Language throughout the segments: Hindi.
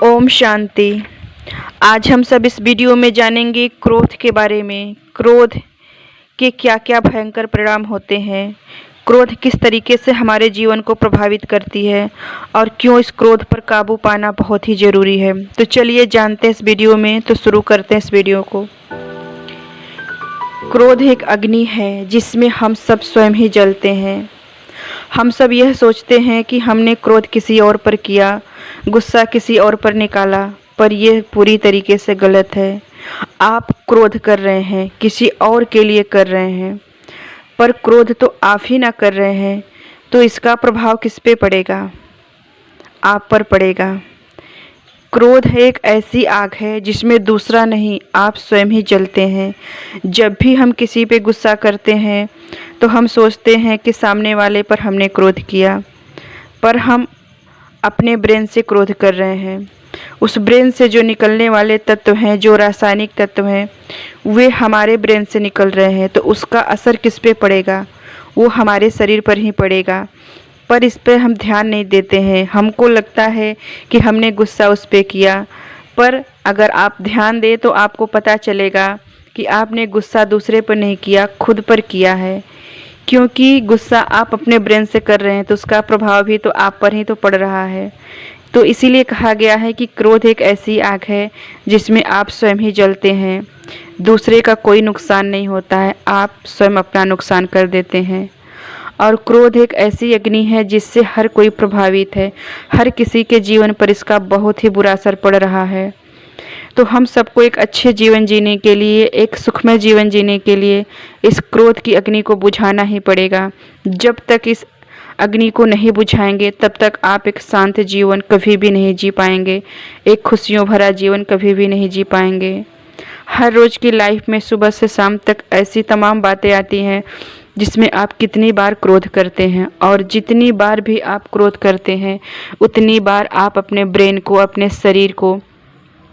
ओम शांति। आज हम सब इस वीडियो में जानेंगे क्रोध के बारे में। क्रोध के क्या क्या भयंकर परिणाम होते हैं, क्रोध किस तरीके से हमारे जीवन को प्रभावित करती है और क्यों इस क्रोध पर काबू पाना बहुत ही ज़रूरी है। तो चलिए जानते हैं इस वीडियो में। तो शुरू करते हैं इस वीडियो को। क्रोध एक अग्नि है जिसमें हम सब स्वयं ही जलते हैं। हम सब यह सोचते हैं कि हमने क्रोध किसी और पर किया, गुस्सा किसी और पर निकाला, पर यह पूरी तरीके से गलत है। आप क्रोध कर रहे हैं, किसी और के लिए कर रहे हैं, पर क्रोध तो आप ही ना कर रहे हैं, तो इसका प्रभाव किस पे पड़ेगा? आप पर पड़ेगा। क्रोध एक ऐसी आग है जिसमें दूसरा नहीं, आप स्वयं ही जलते हैं। जब भी हम किसी पे गुस्सा करते हैं तो हम सोचते हैं कि सामने वाले पर हमने क्रोध किया, पर हम अपने ब्रेन से क्रोध कर रहे हैं। उस ब्रेन से जो निकलने वाले तत्व हैं, जो रासायनिक तत्व हैं, वे हमारे ब्रेन से निकल रहे हैं, तो उसका असर किस पे पड़ेगा? वो हमारे शरीर पर ही पड़ेगा। पर इस पर हम ध्यान नहीं देते हैं। हमको लगता है कि हमने गुस्सा उस पर किया, पर अगर आप ध्यान दें तो आपको पता चलेगा कि आपने गुस्सा दूसरे पर नहीं किया, खुद पर किया है। क्योंकि गुस्सा आप अपने ब्रेन से कर रहे हैं तो उसका प्रभाव भी तो आप पर ही तो पड़ रहा है। तो इसीलिए कहा गया है कि क्रोध एक ऐसी आग है जिसमें आप स्वयं ही जलते हैं। दूसरे का कोई नुकसान नहीं होता है, आप स्वयं अपना नुकसान कर देते हैं। और क्रोध एक ऐसी अग्नि है जिससे हर कोई प्रभावित है। हर किसी के जीवन पर इसका बहुत ही बुरा असर पड़ रहा है। तो हम सबको एक अच्छे जीवन जीने के लिए, एक सुखमय जीवन जीने के लिए इस क्रोध की अग्नि को बुझाना ही पड़ेगा। जब तक इस अग्नि को नहीं बुझाएंगे तब तक आप एक शांत जीवन कभी भी नहीं जी पाएंगे, एक खुशियों भरा जीवन कभी भी नहीं जी पाएंगे। हर रोज़ की लाइफ में सुबह से शाम तक ऐसी तमाम बातें आती हैं जिसमें आप कितनी बार क्रोध करते हैं, और जितनी बार भी आप क्रोध करते हैं उतनी बार आप अपने ब्रेन को, अपने शरीर को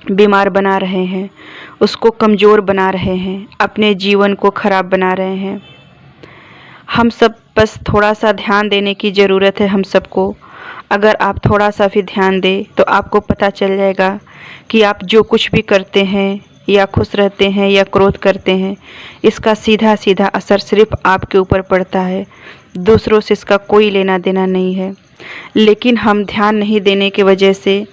बीमार बना रहे हैं, उसको कमज़ोर बना रहे हैं, अपने जीवन को ख़राब बना रहे हैं। हम सब बस थोड़ा सा ध्यान देने की ज़रूरत है हम सबको। अगर आप थोड़ा सा भी ध्यान दें तो आपको पता चल जाएगा कि आप जो कुछ भी करते हैं, या खुश रहते हैं या क्रोध करते हैं, इसका सीधा सीधा असर सिर्फ आपके ऊपर पड़ता है। दूसरों से इसका कोई लेना देना नहीं है। लेकिन हम ध्यान नहीं देने की वजह से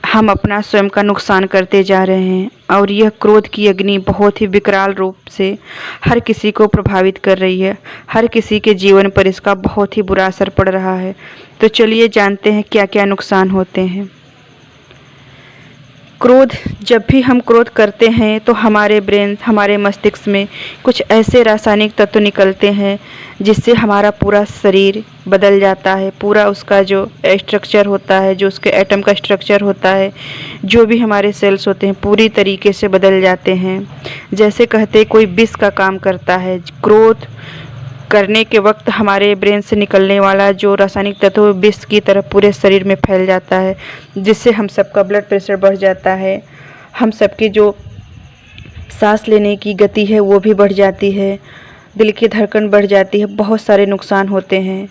हम अपना स्वयं का नुकसान करते जा रहे हैं। और यह क्रोध की अग्नि बहुत ही विकराल रूप से हर किसी को प्रभावित कर रही है। हर किसी के जीवन पर इसका बहुत ही बुरा असर पड़ रहा है। तो चलिए जानते हैं क्या क्या नुकसान होते हैं। क्रोध, जब भी हम क्रोध करते हैं तो हमारे ब्रेन, हमारे मस्तिष्क में कुछ ऐसे रासायनिक तत्व निकलते हैं जिससे हमारा पूरा शरीर बदल जाता है। पूरा उसका जो स्ट्रक्चर होता है, जो उसके एटम का स्ट्रक्चर होता है, जो भी हमारे सेल्स होते हैं, पूरी तरीके से बदल जाते हैं। जैसे कहते कोई विष का काम करता है। क्रोध करने के वक्त हमारे ब्रेन से निकलने वाला जो रासायनिक तत्व विष की तरह पूरे शरीर में फैल जाता है, जिससे हम सबका ब्लड प्रेशर बढ़ जाता है, हम सबकी जो सांस लेने की गति है वो भी बढ़ जाती है, दिल की धड़कन बढ़ जाती है, बहुत सारे नुकसान होते हैं।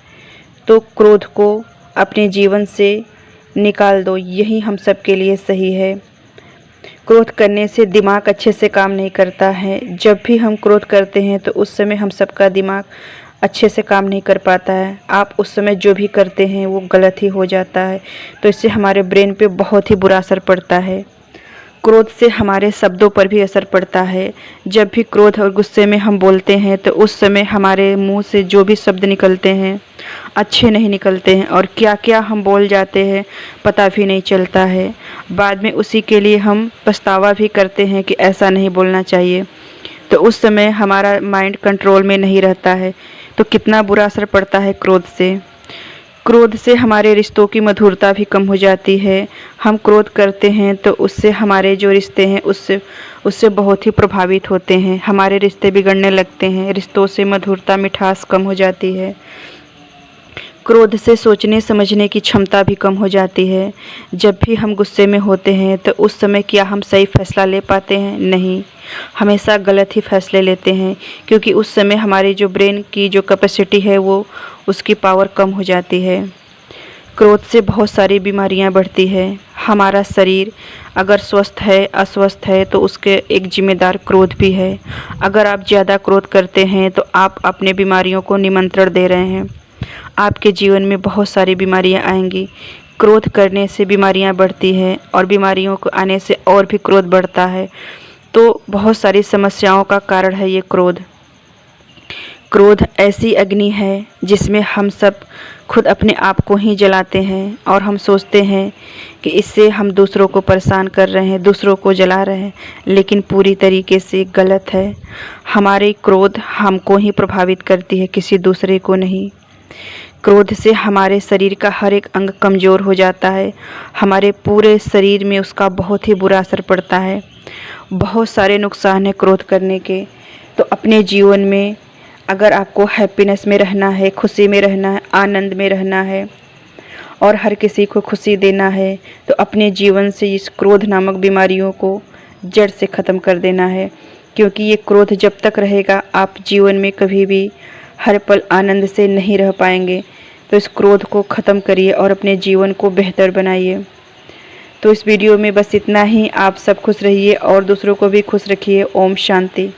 तो क्रोध को अपने जीवन से निकाल दो, यही हम सब के लिए सही है। क्रोध करने से दिमाग अच्छे से काम नहीं करता है। जब भी हम क्रोध करते हैं तो उस समय हम सबका दिमाग अच्छे से काम नहीं कर पाता है। आप उस समय जो भी करते हैं वो गलत ही हो जाता है। तो इससे हमारे ब्रेन पे बहुत ही बुरा असर पड़ता है। क्रोध से हमारे शब्दों पर भी असर पड़ता है। जब भी क्रोध और गुस्से में हम बोलते हैं तो उस समय हमारे मुंह से जो भी शब्द निकलते हैं अच्छे नहीं निकलते हैं, और क्या क्या हम बोल जाते हैं पता भी नहीं चलता है। बाद में उसी के लिए हम पछतावा भी करते हैं कि ऐसा नहीं बोलना चाहिए। तो उस समय हमारा माइंड कंट्रोल में नहीं रहता है। तो कितना बुरा असर पड़ता है क्रोध से। क्रोध से हमारे रिश्तों की मधुरता भी कम हो जाती है। हम क्रोध करते हैं तो उससे हमारे जो रिश्ते हैं उससे बहुत ही प्रभावित होते हैं। हमारे रिश्ते बिगड़ने लगते हैं, रिश्तों से मधुरता, मिठास कम हो जाती है। क्रोध से सोचने समझने की क्षमता भी कम हो जाती है। जब भी हम गुस्से में होते हैं तो उस समय क्या हम सही फैसला ले पाते हैं? नहीं, हमेशा गलत ही फैसले लेते हैं, क्योंकि उस समय हमारी जो ब्रेन की जो कैपेसिटी है वो उसकी पावर कम हो जाती है। क्रोध से बहुत सारी बीमारियां बढ़ती है। हमारा शरीर अगर स्वस्थ है अस्वस्थ है तो उसके एक जिम्मेदार क्रोध भी है। अगर आप ज़्यादा क्रोध करते हैं तो आप अपने बीमारियों को निमंत्रण दे रहे हैं। आपके जीवन में बहुत सारी बीमारियां आएंगी। क्रोध करने से बीमारियां बढ़ती हैं और बीमारियों को आने से और भी क्रोध बढ़ता है। तो बहुत सारी समस्याओं का कारण है ये क्रोध। क्रोध ऐसी अग्नि है जिसमें हम सब खुद अपने आप को ही जलाते हैं और हम सोचते हैं कि इससे हम दूसरों को परेशान कर रहे हैं, दूसरों को जला रहे हैं, लेकिन पूरी तरीके से गलत है। हमारे क्रोध हमको ही प्रभावित करती है, किसी दूसरे को नहीं। क्रोध से हमारे शरीर का हर एक अंग कमज़ोर हो जाता है। हमारे पूरे शरीर में उसका बहुत ही बुरा असर पड़ता है। बहुत सारे नुकसान हैं क्रोध करने के। तो अपने जीवन में अगर आपको हैप्पीनेस में रहना है, खुशी में रहना है, आनंद में रहना है और हर किसी को खुशी देना है, तो अपने जीवन से इस क्रोध नामक बीमारियों को जड़ से ख़त्म कर देना है। क्योंकि ये क्रोध जब तक रहेगा आप जीवन में कभी भी हर पल आनंद से नहीं रह पाएंगे। तो इस क्रोध को ख़त्म करिए और अपने जीवन को बेहतर बनाइए। तो इस वीडियो में बस इतना ही। आप सब खुश रहिए और दूसरों को भी खुश रखिए। ओम शांति।